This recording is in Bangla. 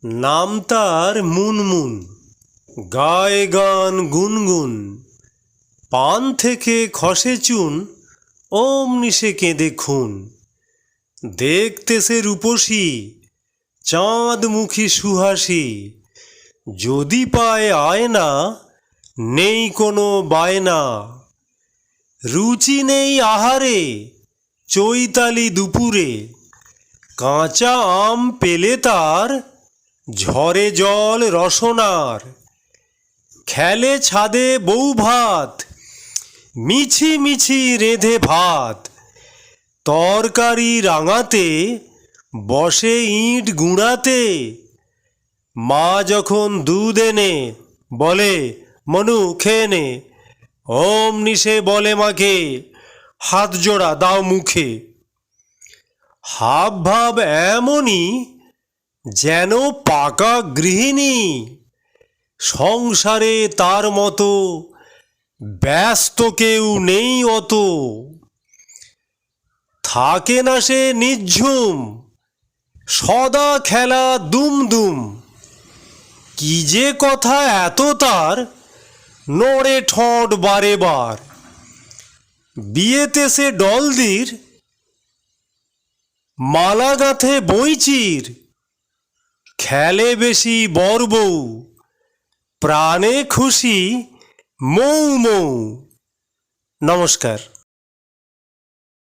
নাম তার মুনমুন, গায়ে গান গুনগুন। পান থেকে খসে চুন, অমনি সে কেঁদে খুন। দেখতে সে রূপসী, চাঁদমুখী সুহাসী। যদি পায় আয়না, নেই কোনো বায়না। রুচি নেই আহারে, চৈতালি দুপুরে। কাঁচা আম পেলে তার, ঝরে জল রসনার। খেলে ছাদে বউ ভাত, মিছি মিছি রেঁধে ভাত। তরকারি রাঙাতে, বসে ইঁট গুঁড়াতে। মা যখন দুধ এনে, বলে মনু খেয়ে নে। অমনি সে বলে মাকে, হাত জোড়া দাও মুখে। হাব ভাব এমনই, যেন পাকা গৃহিণী। সংসারে তার মতো, ব্যস্ত কেউ নেই অত। থাকে না সে নিঝুম, সদা খেলা দুমদুম। কি যে কথা এত তার, নড়ে ঠোঁট বারে বার। বিয়েতে সে ডলদির, মালা গাঁথে বইচির। খেলে বেশি বর বউ, প্রাণে খুশি মৌ মৌ। নমস্কার।